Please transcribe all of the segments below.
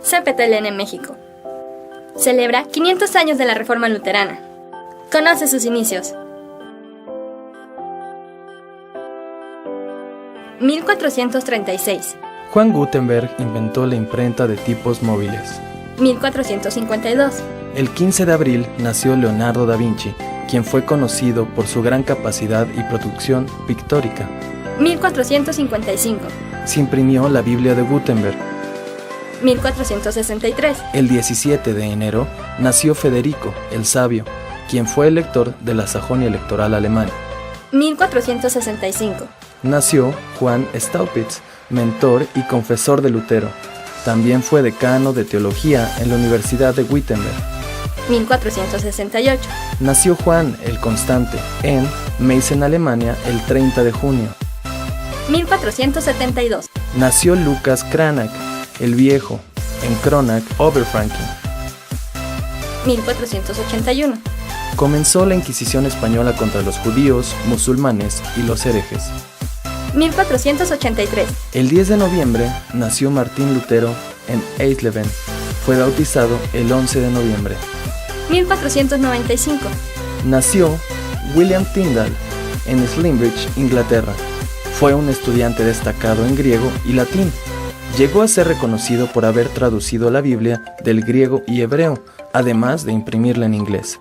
CPTLN en México. Celebra 500 años de la Reforma Luterana. Conoce sus inicios. 1436. Juan Gutenberg inventó la imprenta de tipos móviles. 1452. El 15 de abril nació Leonardo da Vinci, quien fue conocido por su gran capacidad y producción pictórica. 1455. Se imprimió la Biblia de Gutenberg. 1463. El 17 de enero nació Federico el Sabio, quien fue elector de la Sajonia Electoral alemana. 1465. Nació Juan Staupitz, mentor y confesor de Lutero. También fue decano de teología en la Universidad de Wittenberg. 1468. Nació Juan el Constante en Meissen, Alemania, el 30 de junio. 1472. Nació Lucas Cranach el Viejo en Kronach, Oberfranken. 1481. Comenzó la Inquisición española contra los judíos, musulmanes y los herejes. 1483. El 10 de noviembre nació Martín Lutero en Eisleben. Fue bautizado el 11 de noviembre. 1495. Nació William Tyndale en Slimbridge, Inglaterra. Fue un estudiante destacado en griego y latín. Llegó a ser reconocido por haber traducido la Biblia del griego y hebreo, además de imprimirla en inglés.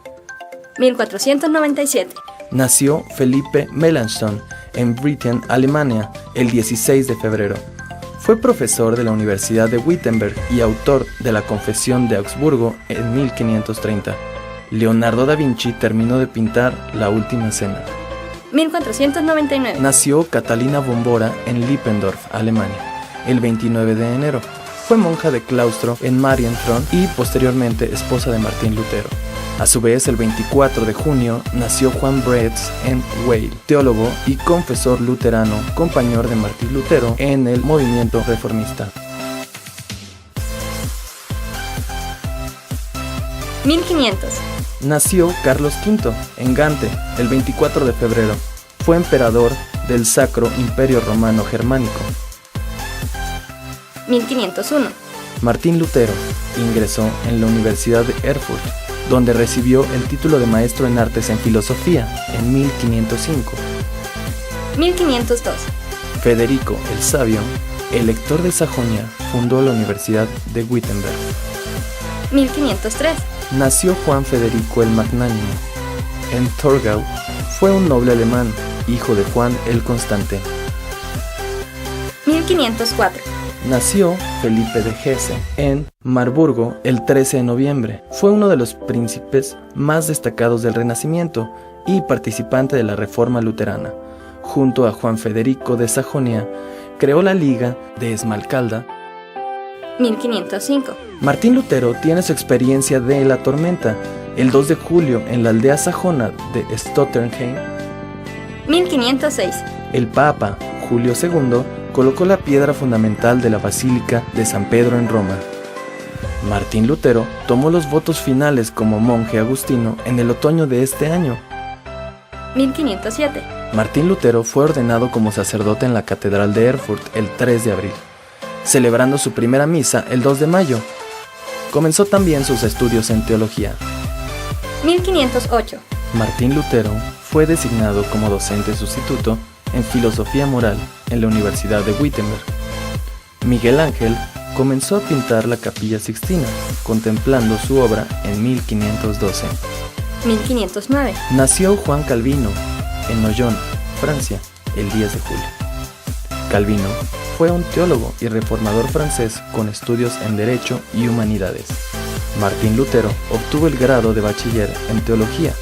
1497. Nació Felipe Melanchthon en Britten, Alemania, el 16 de febrero. Fue profesor de la Universidad de Wittenberg y autor de la Confesión de Augsburgo en 1530. Leonardo da Vinci terminó de pintar La Última Cena. 1499. Nació Catalina Bombora en Lippendorf, Alemania, el 29 de enero. Fue monja de claustro en Marienthron y posteriormente esposa de Martín Lutero. A su vez, el 24 de junio nació Juan Bretz en Weil, teólogo y confesor luterano, compañero de Martín Lutero en el movimiento reformista. 1500. Nació Carlos V en Gante, el 24 de febrero. Fue emperador del Sacro Imperio Romano Germánico. 1501. Martín Lutero ingresó en la Universidad de Erfurt, donde recibió el título de maestro en artes en filosofía en 1505. 1502. Federico el Sabio, elector de Sajonia, fundó la Universidad de Wittenberg. 1503. Nació Juan Federico el Magnánimo en Torgau. Fue un noble alemán, hijo de Juan el Constante. 1504. Nació Felipe de Hesse en Marburgo el 13 de noviembre. Fue uno de los príncipes más destacados del Renacimiento y participante de la Reforma Luterana. Junto a Juan Federico de Sajonia, creó la Liga de Esmalcalda. 1505. Martín Lutero tiene su experiencia de la tormenta el 2 de julio en la aldea sajona de Stotternheim. 1506. El Papa Julio II colocó la piedra fundamental de la Basílica de San Pedro en Roma. Martín Lutero tomó los votos finales como monje agustino en el otoño de este año. 1507. Martín Lutero fue ordenado como sacerdote en la Catedral de Erfurt el 3 de abril, celebrando su primera misa el 2 de mayo. Comenzó también sus estudios en teología. 1508. Martín Lutero fue designado como docente sustituto en filosofía moral en la Universidad de Wittenberg. Miguel Ángel comenzó a pintar la Capilla Sixtina, contemplando su obra en 1512. 1509. Nació Juan Calvino en Noyon, Francia, el 10 de julio. Calvino fue un teólogo y reformador francés con estudios en Derecho y Humanidades. Martín Lutero obtuvo el grado de bachiller en Teología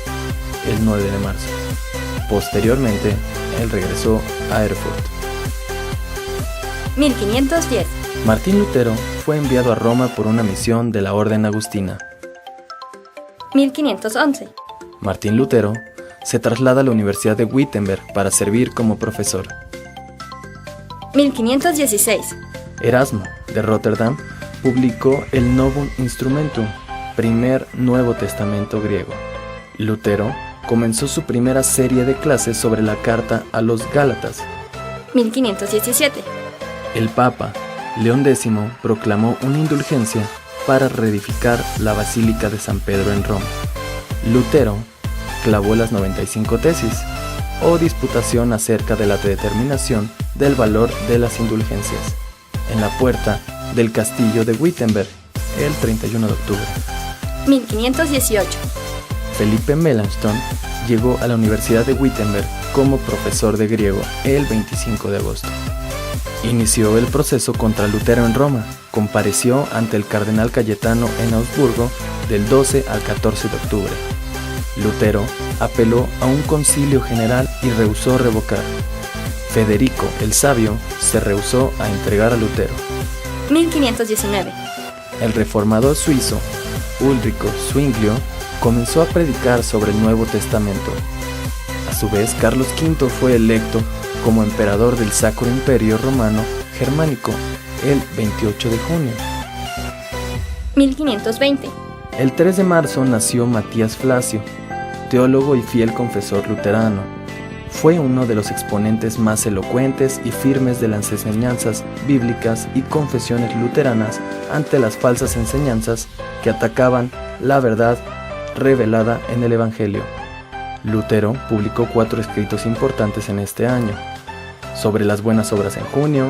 el 9 de marzo. Posteriormente, él regresó a Erfurt. 1510. Martín Lutero fue enviado a Roma por una misión de la Orden Agustina. 1511. Martín Lutero se traslada a la Universidad de Wittenberg para servir como profesor. 1516. Erasmo, de Rotterdam, publicó el Novum Instrumentum, primer Nuevo Testamento griego. Lutero comenzó su primera serie de clases sobre la carta a los Gálatas. 1517. El Papa León X proclamó una indulgencia para reedificar la Basílica de San Pedro en Roma. Lutero clavó las 95 tesis, o disputación acerca de la determinación del valor de las indulgencias, en la puerta del castillo de Wittenberg el 31 de octubre. 1518. Felipe Melanchthon llegó a la Universidad de Wittenberg como profesor de griego el 25 de agosto. Inició el proceso contra Lutero en Roma. Compareció ante el cardenal Cayetano en Augsburgo del 12 al 14 de octubre. Lutero apeló a un concilio general y rehusó revocar. Federico el Sabio se rehusó a entregar a Lutero. 1519. El reformador suizo Ulrico Zwinglio comenzó a predicar sobre el Nuevo Testamento. A su vez, Carlos V fue electo como emperador del Sacro Imperio Romano Germánico el 28 de junio. 1520. El 3 de marzo nació Matías Flacio, teólogo y fiel confesor luterano. Fue uno de los exponentes más elocuentes y firmes de las enseñanzas bíblicas y confesiones luteranas ante las falsas enseñanzas que atacaban la verdad revelada en el Evangelio. Lutero publicó 4 escritos importantes en este año: sobre las buenas obras en junio,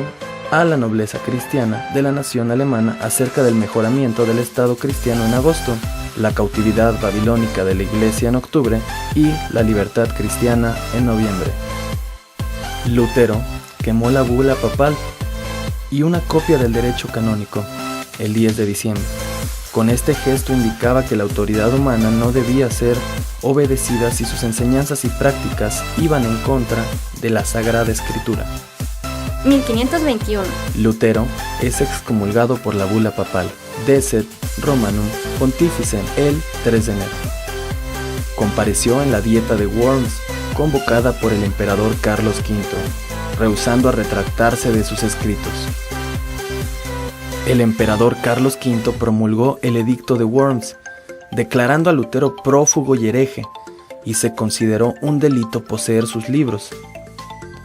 a la nobleza cristiana de la nación alemana acerca del mejoramiento del Estado cristiano en agosto, la cautividad babilónica de la Iglesia en octubre y la libertad cristiana en noviembre. Lutero quemó la bula papal y una copia del derecho canónico el 10 de diciembre. Con este gesto indicaba que la autoridad humana no debía ser obedecida si sus enseñanzas y prácticas iban en contra de la Sagrada Escritura. 1521. Lutero es excomulgado por la bula papal Decet Romanum Pontificem el 3 de enero. Compareció en la Dieta de Worms, convocada por el emperador Carlos V, rehusando a retractarse de sus escritos. El emperador Carlos V promulgó el Edicto de Worms, declarando a Lutero prófugo y hereje, y se consideró un delito poseer sus libros.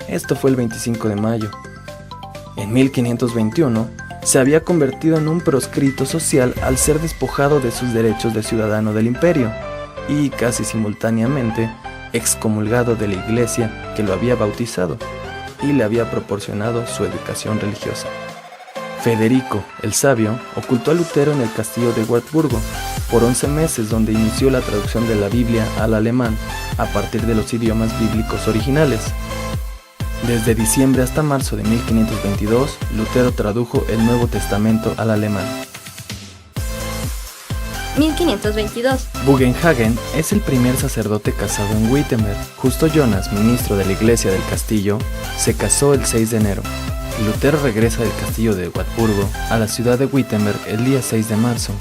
Esto fue el 25 de mayo. En 1521, se había convertido en un proscrito social al ser despojado de sus derechos de ciudadano del imperio, y casi simultáneamente excomulgado de la iglesia que lo había bautizado y le había proporcionado su educación religiosa. Federico el Sabio ocultó a Lutero en el castillo de Wartburgo por 11 meses, donde inició la traducción de la Biblia al alemán a partir de los idiomas bíblicos originales. Desde diciembre hasta marzo de 1522, Lutero tradujo el Nuevo Testamento al alemán. 1522. Bugenhagen es el primer sacerdote casado en Wittenberg. Justo Jonas, ministro de la iglesia del castillo, se casó el 6 de enero. Lutero regresa del castillo de Wartburgo a la ciudad de Wittenberg el día 6 de marzo.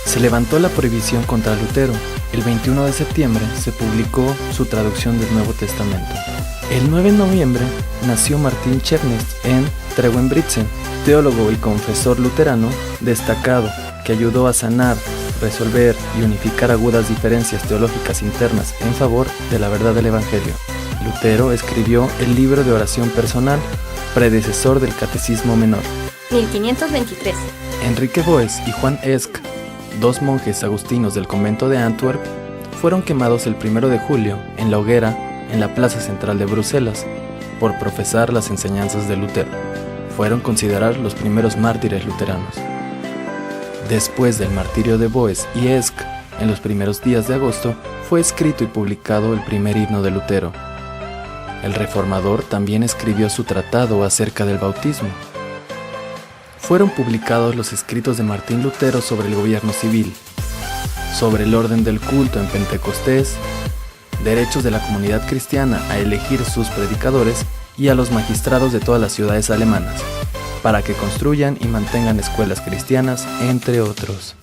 Se levantó la prohibición contra Lutero. El 21 de septiembre se publicó su traducción del Nuevo Testamento. El 9 de noviembre nació Martin Chernitz en Treuenbrietzen, teólogo y confesor luterano destacado que ayudó a sanar, resolver y unificar agudas diferencias teológicas internas en favor de la verdad del Evangelio. Lutero escribió el libro de oración personal, predecesor del Catecismo Menor. 1523. Enrique Boes y Juan Esch, 2 monjes agustinos del convento de Antwerp, fueron quemados el 1 de julio en la hoguera en la plaza central de Bruselas por profesar las enseñanzas de Lutero. Fueron considerados los primeros mártires luteranos. Después del martirio de Boes y Esch, en los primeros días de agosto, fue escrito y publicado el primer himno de Lutero. El reformador también escribió su tratado acerca del bautismo. Fueron publicados los escritos de Martín Lutero sobre el gobierno civil, sobre el orden del culto en Pentecostés, derechos de la comunidad cristiana a elegir sus predicadores y a los magistrados de todas las ciudades alemanas, para que construyan y mantengan escuelas cristianas, entre otros.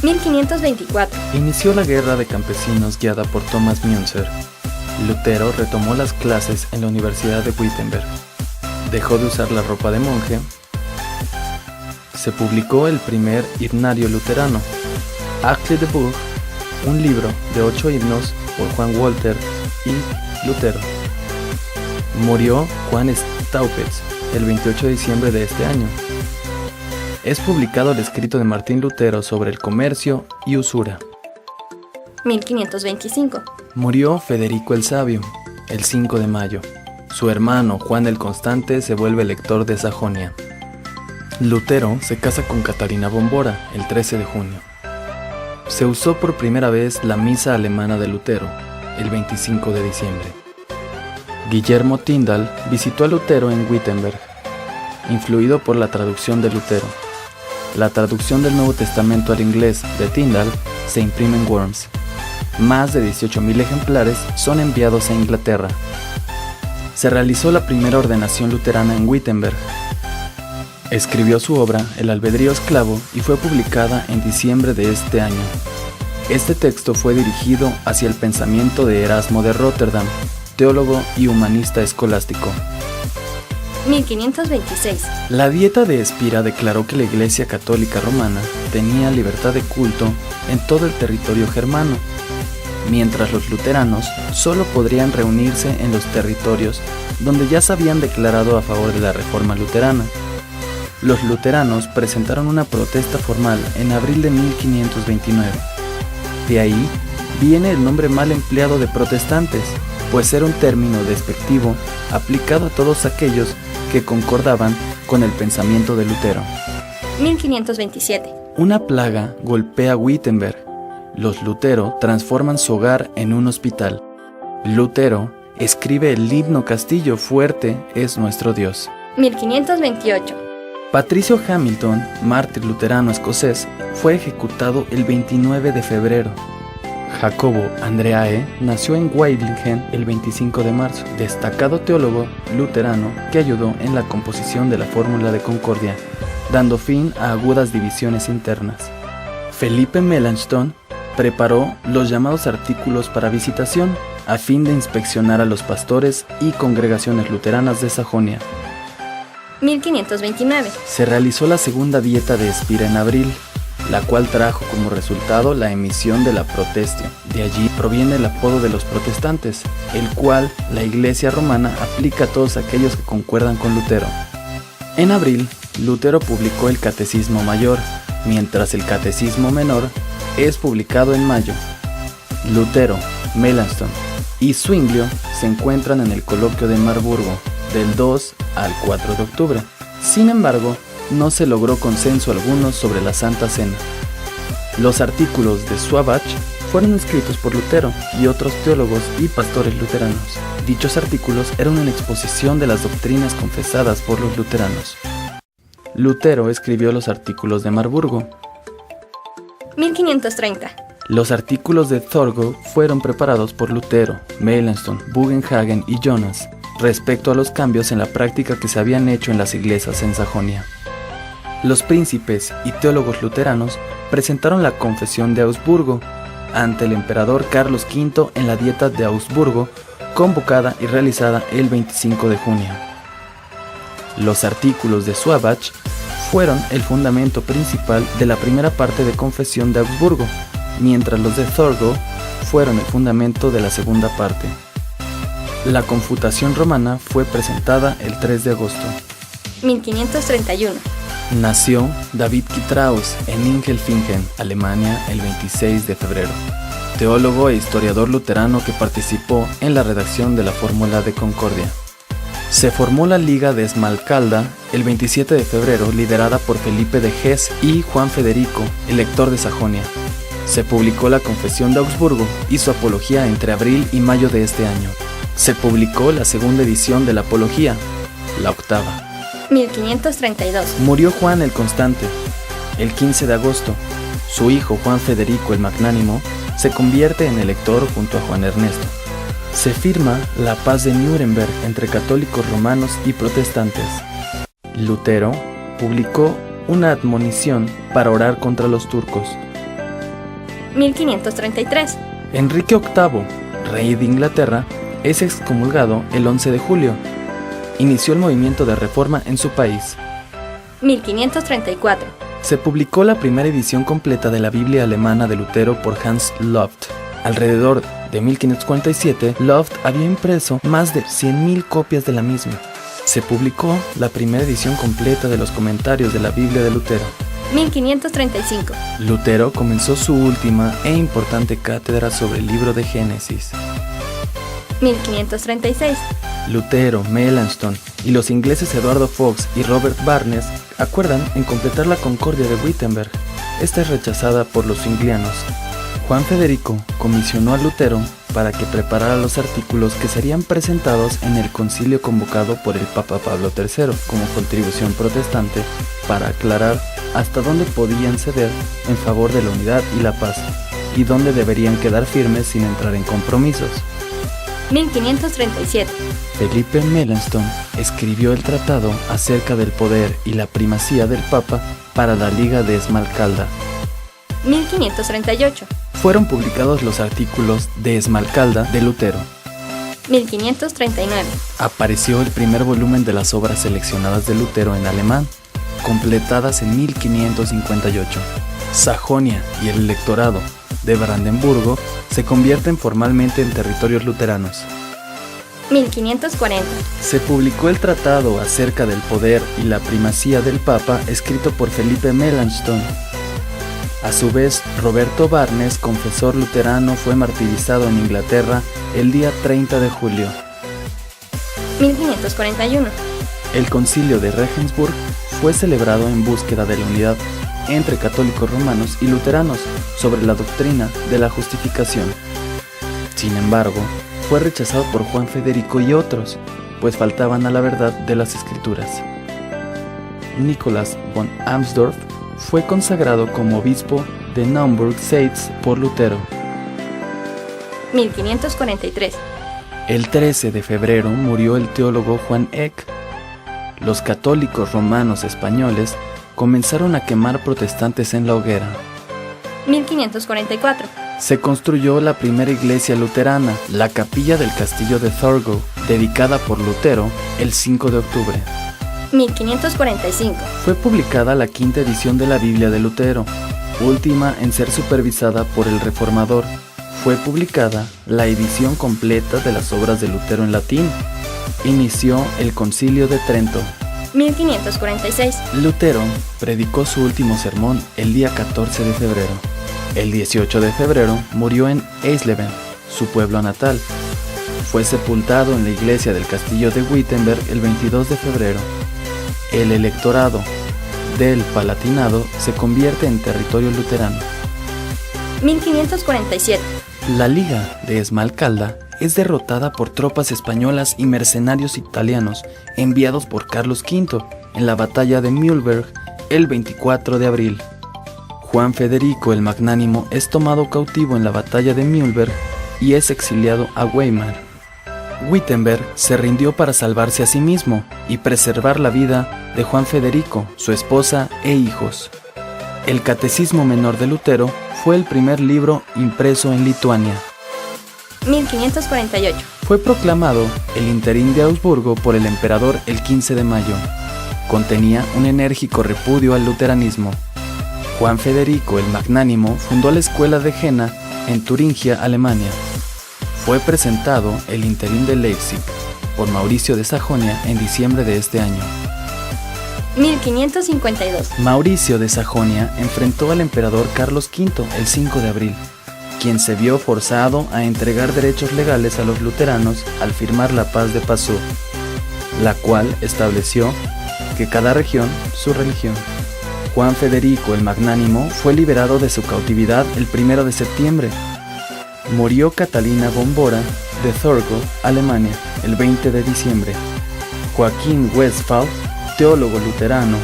1524. Inició la guerra de campesinos guiada por Thomas Müntzer. Lutero retomó las clases en la Universidad de Wittenberg. Dejó de usar la ropa de monje. Se publicó el primer himnario luterano, Acte de Buch, un libro de 8 himnos por Juan Walter y Lutero. Murió Juan Staupitz, el 28 de diciembre de este año. Es publicado el escrito de Martín Lutero sobre el comercio y usura. 1525. Murió Federico el Sabio, el 5 de mayo. Su hermano Juan el Constante se vuelve elector de Sajonia. Lutero se casa con Catarina Bombora el 13 de junio. Se usó por primera vez la misa alemana de Lutero, el 25 de diciembre. Guillermo Tyndall visitó a Lutero en Wittenberg, influido por la traducción de Lutero. La traducción del Nuevo Testamento al inglés de Tyndall se imprime en Worms. Más de 18.000 ejemplares son enviados a Inglaterra. Se realizó la primera ordenación luterana en Wittenberg. Escribió su obra El albedrío esclavo y fue publicada en diciembre de este año. Este texto fue dirigido hacia el pensamiento de Erasmo de Róterdam, teólogo y humanista escolástico. 1526. La Dieta de Espira declaró que la Iglesia Católica Romana tenía libertad de culto en todo el territorio germano, mientras los luteranos solo podrían reunirse en los territorios donde ya se habían declarado a favor de la Reforma luterana. Los luteranos presentaron una protesta formal en abril de 1529. De ahí viene el nombre mal empleado de protestantes, pues era un término despectivo aplicado a todos aquellos que concordaban con el pensamiento de Lutero. 1527. Una plaga golpea Wittenberg. Los Lutero transforman su hogar en un hospital. Lutero escribe el himno Castillo Fuerte es nuestro Dios. 1528. Patricio Hamilton, mártir luterano escocés, fue ejecutado el 29 de febrero. Jacobo Andreae nació en Weilingen el 25 de marzo, destacado teólogo luterano que ayudó en la composición de la Fórmula de Concordia, dando fin a agudas divisiones internas. Felipe Melanchthon preparó los llamados artículos para visitación a fin de inspeccionar a los pastores y congregaciones luteranas de Sajonia. 1529. Se realizó la segunda Dieta de Espira en abril, la cual trajo como resultado la emisión de la Protestio. De allí proviene el apodo de los protestantes, el cual la Iglesia romana aplica a todos aquellos que concuerdan con Lutero. En abril, Lutero publicó el Catecismo Mayor, mientras el Catecismo Menor es publicado en mayo. Lutero, Melanchthon y Zwinglio se encuentran en el coloquio de Marburgo, del 2 al 4 de octubre. Sin embargo, no se logró consenso alguno sobre la Santa Cena. Los artículos de Schwabach fueron escritos por Lutero y otros teólogos y pastores luteranos. Dichos artículos eran una exposición de las doctrinas confesadas por los luteranos. Lutero escribió los artículos de Marburgo. 1530. Los artículos de Thurgood fueron preparados por Lutero, Melanchthon, Bugenhagen y Jonas, respecto a los cambios en la práctica que se habían hecho en las iglesias en Sajonia. Los príncipes y teólogos luteranos presentaron la Confesión de Augsburgo ante el emperador Carlos V en la Dieta de Augsburgo, convocada y realizada el 25 de junio. Los artículos de Schwabach fueron el fundamento principal de la primera parte de Confesión de Augsburgo, mientras los de Thurgood fueron el fundamento de la segunda parte. La Confutación Romana fue presentada el 3 de agosto. 1531. Nació David Kitraus en Ingelfingen, Alemania, el 26 de febrero. Teólogo e historiador luterano que participó en la redacción de la Fórmula de Concordia. Se formó la Liga de Esmalcalda el 27 de febrero, liderada por Felipe de Hesse y Juan Federico, elector de Sajonia. Se publicó la Confesión de Augsburgo y su apología entre abril y mayo de este año. Se publicó la segunda edición de la Apología, la octava. 1532. Murió Juan el Constante. El 15 de agosto, su hijo Juan Federico el Magnánimo se convierte en elector junto a Juan Ernesto. Se firma la paz de Nuremberg entre católicos romanos y protestantes. Lutero publicó una admonición para orar contra los turcos. 1533. Enrique VIII, rey de Inglaterra, es excomulgado el 11 de julio. Inició el movimiento de reforma en su país. 1534. Se publicó la primera edición completa de la Biblia alemana de Lutero por Hans Luft. Alrededor de 1547, Luft había impreso más de 100.000 copias de la misma. Se publicó la primera edición completa de los comentarios de la Biblia de Lutero. 1535. Lutero comenzó su última e importante cátedra sobre el libro de Génesis. 1536. Lutero, Melanchthon y los ingleses Eduardo Fox y Robert Barnes acuerdan en completar la Concordia de Wittenberg. Esta es rechazada por los zwinglianos. Juan Federico comisionó a Lutero para que preparara los artículos que serían presentados en el concilio convocado por el Papa Pablo III como contribución protestante para aclarar hasta dónde podían ceder en favor de la unidad y la paz y dónde deberían quedar firmes sin entrar en compromisos. 1537. Felipe Melanchthon escribió el tratado acerca del poder y la primacía del Papa para la Liga de Esmalcalda. 1538. Fueron publicados los artículos de Esmalcalda de Lutero. 1539. Apareció el primer volumen de las obras seleccionadas de Lutero en alemán, completadas en 1558. Sajonia y el electorado de Brandenburgo se convierten formalmente en territorios luteranos. 1540. Se publicó el tratado acerca del poder y la primacía del Papa escrito por Felipe Melanchthon. A su vez, Roberto Barnes, confesor luterano, fue martirizado en Inglaterra el día 30 de julio. 1541. El concilio de Regensburg fue celebrado en búsqueda de la unidad entre católicos romanos y luteranos sobre la doctrina de la justificación. Sin embargo, fue rechazado por Juan Federico y otros, pues faltaban a la verdad de las Escrituras. Nicolás von Amsdorf fue consagrado como obispo de Naumburg-Zeitz por Lutero. 1543. El 13 de febrero murió el teólogo Juan Eck. Los católicos romanos españoles comenzaron a quemar protestantes en la hoguera. 1544. Se construyó la primera iglesia luterana, la capilla del castillo de Thurgau, dedicada por Lutero el 5 de octubre. 1545. Fue publicada la quinta edición de la Biblia de Lutero, última en ser supervisada por el reformador. Fue publicada la edición completa de las obras de Lutero en latín. Inició el Concilio de Trento. 1546. Lutero predicó su último sermón el día 14 de febrero. El 18 de febrero murió en Eisleben, su pueblo natal. Fue sepultado en la iglesia del castillo de Wittenberg el 22 de febrero. El electorado del Palatinado se convierte en territorio luterano. 1547. La Liga de Esmalcalda es derrotada por tropas españolas y mercenarios italianos enviados por Carlos V en la batalla de Mühlberg el 24 de abril. Juan Federico el Magnánimo es tomado cautivo en la batalla de Mühlberg y es exiliado a Weimar. Wittenberg se rindió para salvarse a sí mismo y preservar la vida de Juan Federico, su esposa e hijos. El Catecismo Menor de Lutero fue el primer libro impreso en Lituania. 1548. Fue proclamado el interín de Augsburgo por el emperador el 15 de mayo. Contenía un enérgico repudio al luteranismo. Juan Federico el Magnánimo fundó la escuela de Jena en Turingia, Alemania. Fue presentado el interín de Leipzig por Mauricio de Sajonia en diciembre de este año. 1552. Mauricio de Sajonia enfrentó al emperador Carlos V el 5 de abril, quien se vio forzado a entregar derechos legales a los luteranos al firmar la Paz de Passau, la cual estableció que cada región su religión. Juan Federico el Magnánimo fue liberado de su cautividad el 1 de septiembre. Murió Catalina von Bora de Thurgau, Alemania, el 20 de diciembre. Joaquín Westphal, teólogo luterano,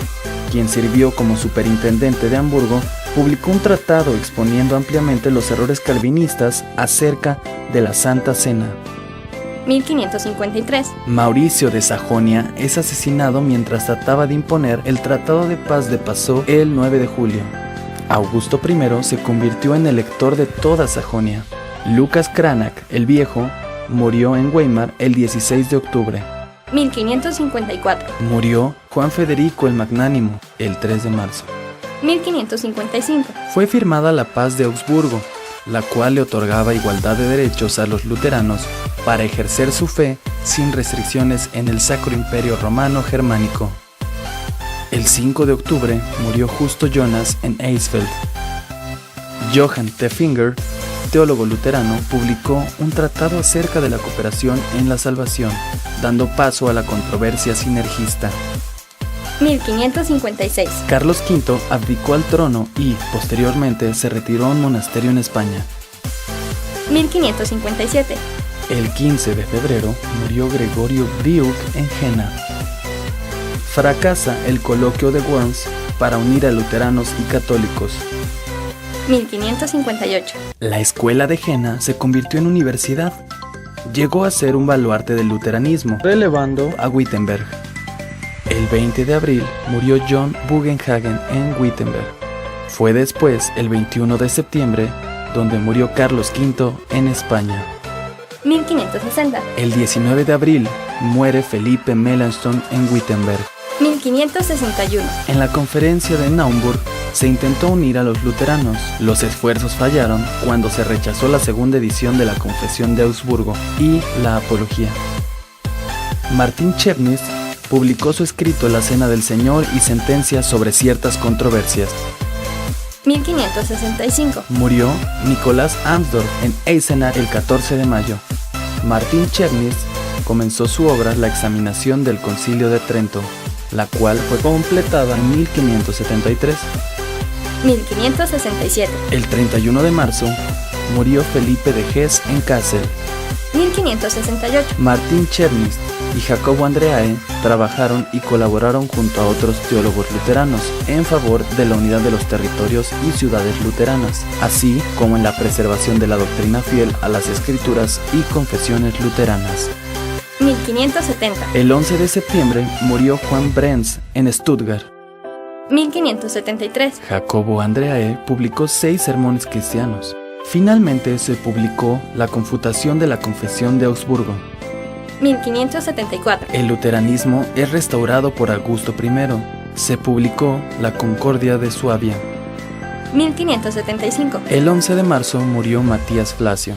quien sirvió como superintendente de Hamburgo, publicó un tratado exponiendo ampliamente los errores calvinistas acerca de la Santa Cena. 1553. Mauricio de Sajonia es asesinado mientras trataba de imponer el Tratado de Paz de Passau el 9 de julio. Augusto I se convirtió en elector de toda Sajonia. Lucas Cranach, el Viejo, murió en Weimar el 16 de octubre. 1554. Murió Juan Federico el Magnánimo el 3 de marzo. 1555. Fue firmada la Paz de Augsburgo, la cual le otorgaba igualdad de derechos a los luteranos para ejercer su fe sin restricciones en el Sacro Imperio Romano Germánico. El 5 de octubre murió Justo Jonas en Eisfeld. Johann Pfeffinger, teólogo luterano, publicó un tratado acerca de la cooperación en la salvación, dando paso a la controversia sinergista. 1556. Carlos V abdicó al trono y, posteriormente, se retiró a un monasterio en España. 1557. El 15 de febrero murió Gregorio Briuch en Jena. Fracasa el coloquio de Worms para unir a luteranos y católicos. 1558. La escuela de Jena se convirtió en universidad. Llegó a ser un baluarte del luteranismo, relevando a Wittenberg. El 20 de abril murió John Bugenhagen en Wittenberg. Fue después, el 21 de septiembre, donde murió Carlos V en España. 1560. El 19 de abril muere Felipe Melanchthon en Wittenberg. 1561. En la conferencia de Naumburg se intentó unir a los luteranos. Los esfuerzos fallaron cuando se rechazó la segunda edición de la Confesión de Augsburgo y la Apología. Martin Chemnitz publicó su escrito La Cena del Señor y sentencias sobre ciertas controversias. 1565. Murió Nicolás Amsdorff en Eisenach el 14 de mayo. Martin Chemnitz comenzó su obra La examinación del Concilio de Trento, la cual fue completada en 1573. 1567. El 31 de marzo murió Felipe de Hesse en Kassel. 1568. Martin Chemnitz y Jacobo Andreae trabajaron y colaboraron junto a otros teólogos luteranos en favor de la unidad de los territorios y ciudades luteranas, así como en la preservación de la doctrina fiel a las escrituras y confesiones luteranas. 1570. El 11 de septiembre murió Juan Brenz en Stuttgart. 1573. Jacobo Andreae publicó 6 sermones cristianos. Finalmente se publicó la Confutación de la Confesión de Augsburgo. 1574. El luteranismo es restaurado por Augusto I. Se publicó la Concordia de Suabia. 1575. El 11 de marzo murió Matías Flacio.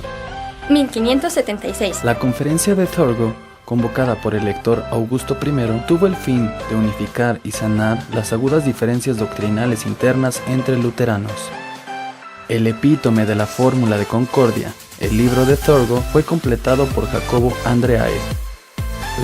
1576. La conferencia de Thurgo, convocada por el lector Augusto I, tuvo el fin de unificar y sanar las agudas diferencias doctrinales internas entre luteranos. El epítome de la Fórmula de Concordia, el libro de Thurgo, fue completado por Jacobo Andreae.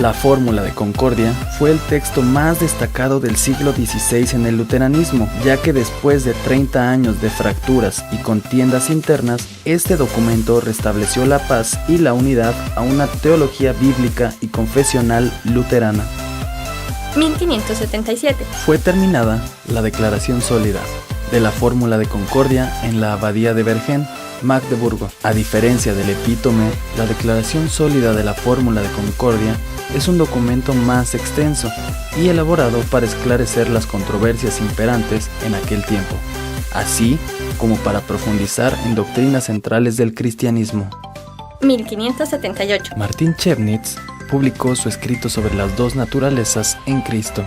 La Fórmula de Concordia fue el texto más destacado del siglo XVI en el luteranismo, ya que después de 30 años de fracturas y contiendas internas, este documento restableció la paz y la unidad a una teología bíblica y confesional luterana. 1577. Fue terminada la declaración sólida de la Fórmula de Concordia en la Abadía de Bergen, Magdeburgo. A diferencia del epítome, la declaración sólida de la Fórmula de Concordia es un documento más extenso y elaborado para esclarecer las controversias imperantes en aquel tiempo, así como para profundizar en doctrinas centrales del cristianismo. 1578. Martin Chemnitz publicó su escrito sobre las dos naturalezas en Cristo.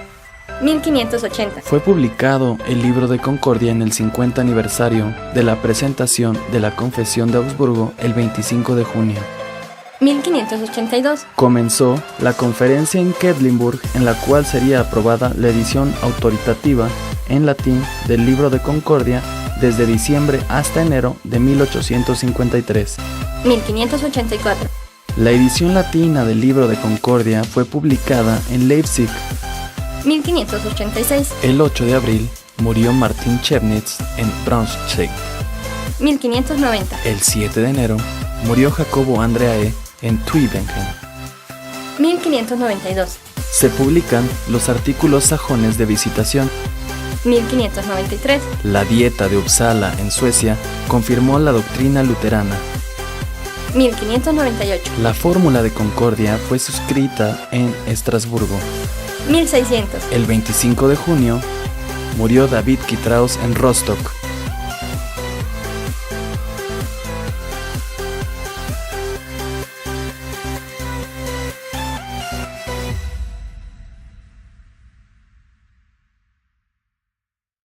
1580. Fue publicado el libro de Concordia en el 50 aniversario de la presentación de la Confesión de Augsburgo el 25 de junio. 1582. Comenzó la conferencia en Quedlinburg, en la cual sería aprobada la edición autoritativa en latín del libro de Concordia desde diciembre hasta enero de 1853. 1584. La edición latina del libro de Concordia fue publicada en Leipzig. 1586. El 8 de abril murió Martin Chemnitz en Braunschweig. 1590. El 7 de enero murió Jacobo Andreae en Tübingen. 1592. Se publican los artículos sajones de visitación. 1593. La Dieta de Uppsala en Suecia confirmó la doctrina luterana. 1598. La Fórmula de Concordia fue suscrita en Estrasburgo. 1600. El 25 de junio murió David Kitraus en Rostock.